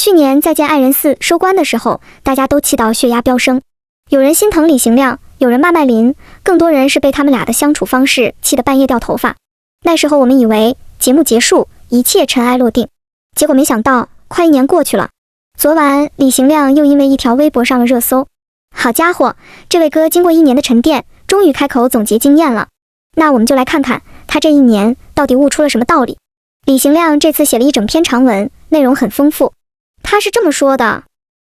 去年《再见爱人4》收官的时候，大家都气到血压飙升，有人心疼李行亮，有人骂麦琳，更多人是被他们俩的相处方式气得半夜掉头发。那时候我们以为节目结束，一切尘埃落定，结果没想到快1年过去了。昨晚李行亮又因为一条微博上了热搜。好家伙，这位哥经过1年的沉淀，终于开口总结经验了。那我们就来看看他这1年到底悟出了什么道理。李行亮这次写了一整篇长文，内容很丰富。他是这么说的，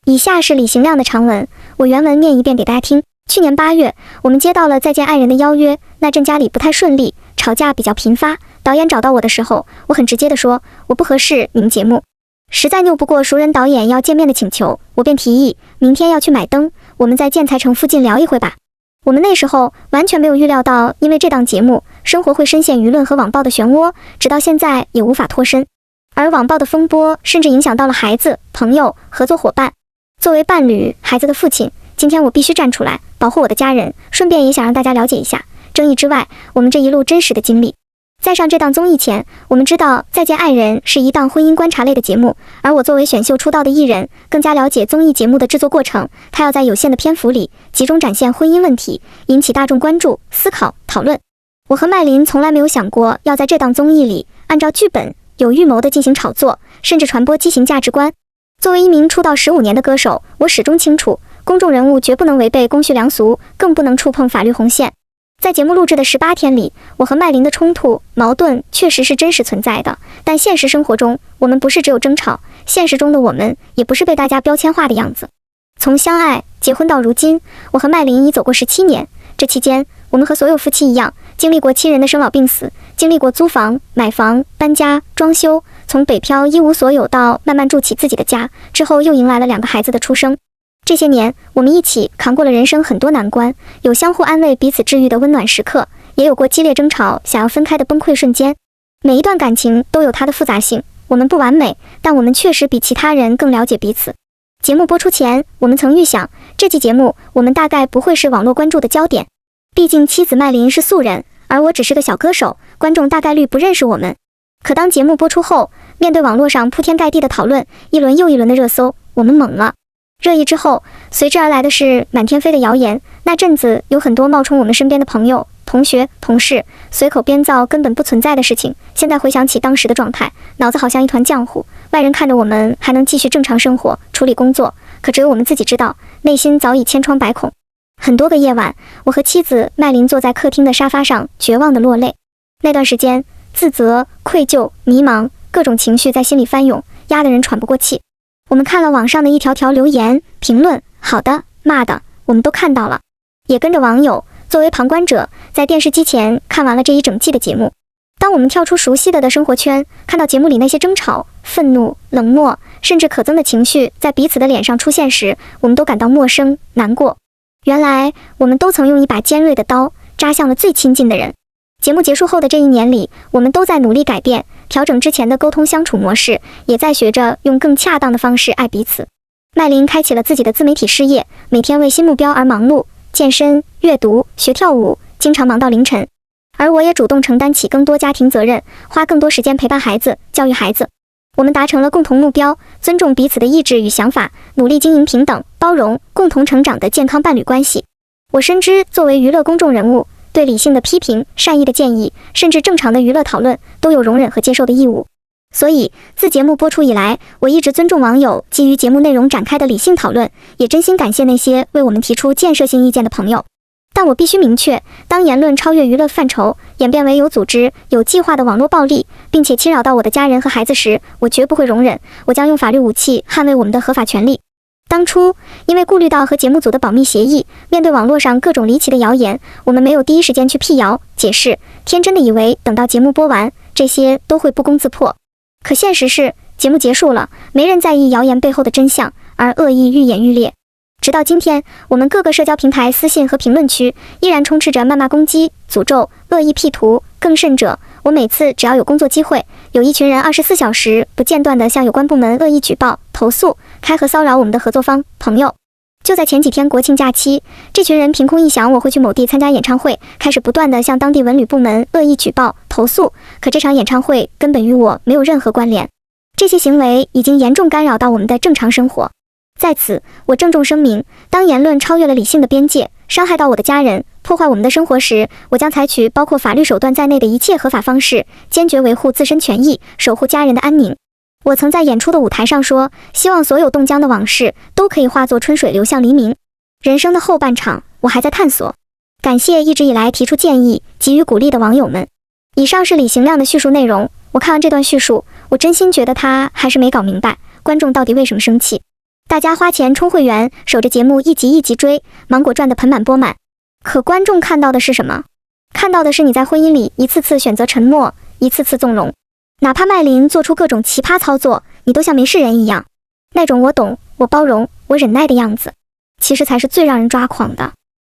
以下是李行亮的长文，我原文念一遍给大家听。去年8月，我们接到了再见爱人的邀约，那阵家里不太顺利，吵架比较频发。导演找到我的时候，我很直接地说，我不合适你们节目。实在拗不过熟人导演要见面的请求，我便提议明天要去买灯，我们在建材城附近聊一会吧。我们那时候完全没有预料到，因为这档节目，生活会深陷舆论和网暴的漩涡，直到现在也无法脱身。而网暴的风波甚至影响到了孩子、朋友、合作伙伴。作为伴侣、孩子的父亲，今天我必须站出来保护我的家人，顺便也想让大家了解一下争议之外我们这一路真实的经历。在上这档综艺前，我们知道《再见爱人》是一档婚姻观察类的节目，而我作为选秀出道的艺人，更加了解综艺节目的制作过程。它要在有限的篇幅里集中展现婚姻问题，引起大众关注、思考、讨论。我和麦琳从来没有想过要在这档综艺里按照剧本有预谋地进行炒作，甚至传播畸形价值观。作为一名出道15年的歌手，我始终清楚，公众人物绝不能违背公序良俗，更不能触碰法律红线。在节目录制的18天里，我和麦琳的冲突、矛盾确实是真实存在的，但现实生活中，我们不是只有争吵，现实中的我们也不是被大家标签化的样子。从相爱、结婚到如今，我和麦琳已走过17年，这期间，我们和所有夫妻一样，经历过亲人的生老病死，经历过租房、买房、搬家、装修，从北漂一无所有到慢慢筑起自己的家，之后又迎来了2个孩子的出生。这些年，我们一起扛过了人生很多难关，有相互安慰、彼此治愈的温暖时刻，也有过激烈争吵、想要分开的崩溃瞬间。每一段感情都有它的复杂性，我们不完美，但我们确实比其他人更了解彼此。节目播出前，我们曾预想，这期节目我们大概不会是网络关注的焦点，毕竟妻子麦琳是素人，而我只是个小歌手，观众大概率不认识我们。可当节目播出后，面对网络上铺天盖地的讨论，一轮又一轮的热搜，我们懵了。热议之后，随之而来的是满天飞的谣言。那阵子有很多冒充我们身边的朋友、同学、同事，随口编造根本不存在的事情。现在回想起当时的状态，脑子好像一团浆糊。外人看着我们还能继续正常生活、处理工作，可只有我们自己知道，内心早已千疮百孔。很多个夜晚，我和妻子麦琳坐在客厅的沙发上，绝望地落泪。那段时间，自责、愧疚、迷茫，各种情绪在心里翻涌，压得人喘不过气。我们看了网上的一条条留言评论，好的、骂的，我们都看到了，也跟着网友作为旁观者，在电视机前看完了这一整季的节目。当我们跳出熟悉的生活圈，看到节目里那些争吵、愤怒、冷漠，甚至可憎的情绪在彼此的脸上出现时，我们都感到陌生、难过。原来，我们都曾用一把尖锐的刀扎向了最亲近的人。节目结束后的这1年里，我们都在努力改变，调整之前的沟通相处模式，也在学着用更恰当的方式爱彼此。麦琳开启了自己的自媒体事业，每天为新目标而忙碌，健身、阅读、学跳舞，经常忙到凌晨。而我也主动承担起更多家庭责任，花更多时间陪伴孩子、教育孩子。我们达成了共同目标，尊重彼此的意志与想法，努力经营平等、包容、共同成长的健康伴侣关系。我深知，作为娱乐公众人物，对理性的批评、善意的建议，甚至正常的娱乐讨论，都有容忍和接受的义务。所以，自节目播出以来，我一直尊重网友基于节目内容展开的理性讨论，也真心感谢那些为我们提出建设性意见的朋友。但我必须明确，当言论超越娱乐范畴，演变为有组织、有计划的网络暴力，并且侵扰到我的家人和孩子时，我绝不会容忍，我将用法律武器捍卫我们的合法权利。当初，因为顾虑到和节目组的保密协议，面对网络上各种离奇的谣言，我们没有第一时间去辟谣、解释，天真的以为等到节目播完，这些都会不攻自破。可现实是，节目结束了，没人在意谣言背后的真相，而恶意愈演愈烈。直到今天，我们各个社交平台私信和评论区依然充斥着谩骂攻击、诅咒、恶意 P 图，更甚者，我每次只要有工作机会，有一群人24小时不间断地向有关部门恶意举报、投诉、开合骚扰我们的合作方、朋友。就在前几天国庆假期，这群人凭空一想我会去某地参加演唱会，开始不断地向当地文旅部门恶意举报、投诉，可这场演唱会根本与我没有任何关联。这些行为已经严重干扰到我们的正常生活。在此，我郑重声明，当言论超越了理性的边界，伤害到我的家人，破坏我们的生活时，我将采取包括法律手段在内的一切合法方式，坚决维护自身权益，守护家人的安宁。我曾在演出的舞台上说，希望所有冻僵的往事都可以化作春水流向黎明。人生的后半场，我还在探索。感谢一直以来提出建议、给予鼓励的网友们。以上是李行亮的叙述内容。我看完这段叙述，我真心觉得他还是没搞明白观众到底为什么生气。大家花钱充会员，守着节目一集一集追，芒果赚得盆满钵满。可观众看到的是什么？看到的是你在婚姻里一次次选择沉默，一次次纵容。哪怕麦琳做出各种奇葩操作，你都像没事人一样。那种我懂、我包容、我忍耐的样子，其实才是最让人抓狂的。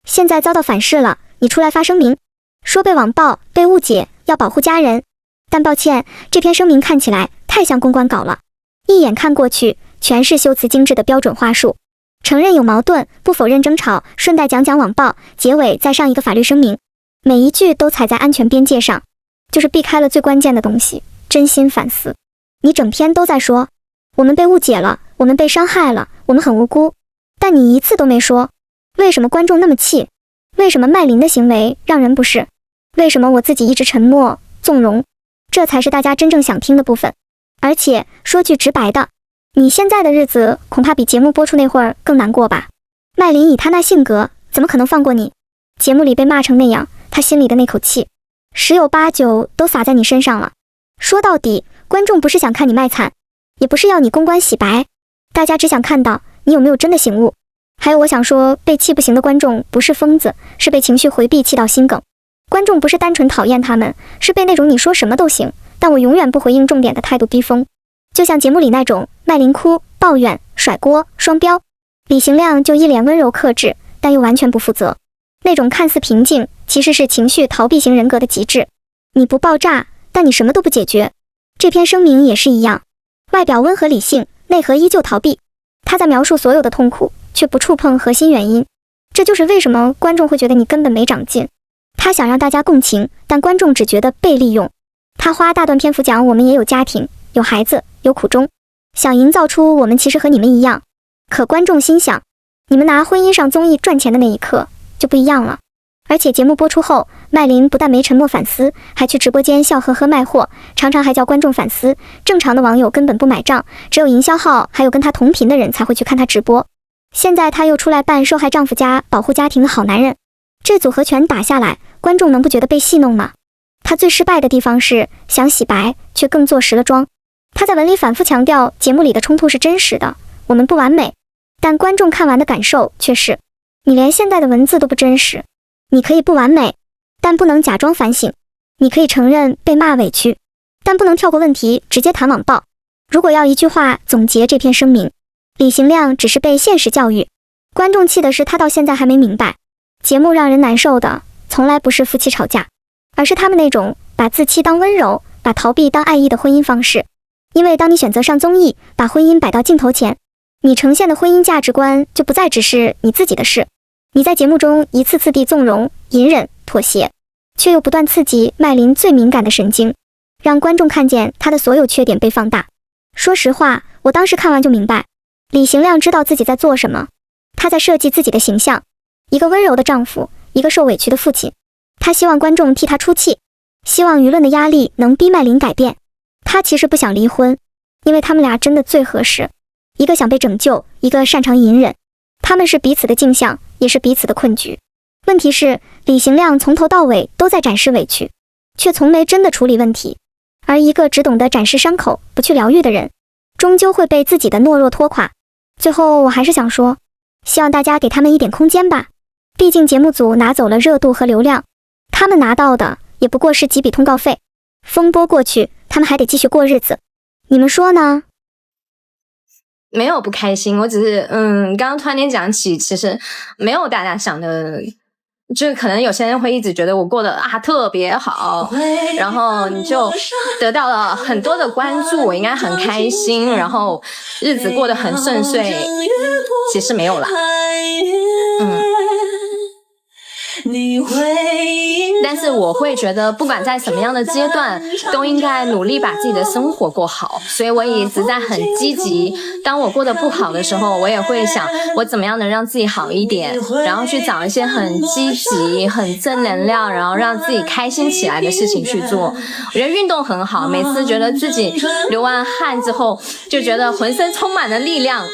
现在遭到反噬了，你出来发声明，说被网暴、被误解，要保护家人。但抱歉，这篇声明看起来太像公关稿了，一眼看过去，全是修辞精致的标准话术。承认有矛盾，不否认争吵，顺带讲讲网暴，结尾再上一个法律声明，每一句都踩在安全边界上，就是避开了最关键的东西。真心反思，你整篇都在说我们被误解了，我们被伤害了，我们很无辜，但你一次都没说为什么观众那么气，为什么麦琳的行为让人不适，为什么我自己一直沉默纵容，这才是大家真正想听的部分。而且说句直白的，你现在的日子恐怕比节目播出那会儿更难过吧。麦琳以她那性格怎么可能放过你？节目里被骂成那样，她心里的那口气十有八九都撒在你身上了。说到底，观众不是想看你卖惨，也不是要你公关洗白，大家只想看到你有没有真的醒悟。还有我想说，被气不行的观众不是疯子，是被情绪回避气到心梗。观众不是单纯讨厌他们，是被那种你说什么都行，但我永远不回应重点的态度逼疯。就像节目里那种麦琳哭、抱怨、甩锅、双标，李行亮就一脸温柔克制，但又完全不负责。那种看似平静，其实是情绪逃避型人格的极致。你不爆炸，但你什么都不解决。这篇声明也是一样，外表温和理性，内核依旧逃避。他在描述所有的痛苦，却不触碰核心原因。这就是为什么观众会觉得你根本没长进。他想让大家共情，但观众只觉得被利用。他花大段篇幅讲我们也有家庭，有孩子，有苦衷，想营造出我们其实和你们一样。可观众心想，你们拿婚姻上综艺赚钱的那一刻就不一样了。而且节目播出后，麦琳不但没沉默反思，还去直播间笑呵呵卖货，常常还叫观众反思。正常的网友根本不买账，只有营销号还有跟他同频的人才会去看他直播。现在他又出来扮受害丈夫家保护家庭的好男人，这组合拳打下来，观众能不觉得被戏弄吗？他最失败的地方是想洗白，却更坐实了妆。他在文里反复强调节目里的冲突是真实的，我们不完美，但观众看完的感受却是，你连现在的文字都不真实。你可以不完美，但不能假装反省；你可以承认被骂委屈，但不能跳过问题直接谈网暴。如果要一句话总结这篇声明，李行亮只是被现实教育。观众气的是他到现在还没明白，节目让人难受的从来不是夫妻吵架，而是他们那种把自欺当温柔，把逃避当爱意的婚姻方式。因为当你选择上综艺，把婚姻摆到镜头前，你呈现的婚姻价值观就不再只是你自己的事。你在节目中一次次地纵容、隐忍、妥协，却又不断刺激麦琳最敏感的神经，让观众看见她的所有缺点被放大。说实话，我当时看完就明白，李行亮知道自己在做什么，他在设计自己的形象，一个温柔的丈夫，一个受委屈的父亲。他希望观众替他出气，希望舆论的压力能逼麦琳改变。他其实不想离婚，因为他们俩真的最合适，一个想被拯救，一个擅长隐忍。他们是彼此的镜像，也是彼此的困局。问题是，李行亮从头到尾都在展示委屈，却从没真的处理问题。而一个只懂得展示伤口，不去疗愈的人，终究会被自己的懦弱拖垮。最后，我还是想说，希望大家给他们一点空间吧。毕竟节目组拿走了热度和流量，他们拿到的也不过是几笔通告费。风波过去，他们还得继续过日子。你们说呢？没有不开心，我只是刚刚突然间讲起，其实没有大家想的，就是可能有些人会一直觉得我过得特别好，然后你就得到了很多的关注，我应该很开心，然后日子过得很顺遂，其实没有啦。但是我会觉得不管在什么样的阶段都应该努力把自己的生活过好，所以我也一直在很积极，当我过得不好的时候，我也会想我怎么样能让自己好一点，然后去找一些很积极很正能量，然后让自己开心起来的事情去做。我觉得运动很好，每次觉得自己流完汗之后就觉得浑身充满了力量。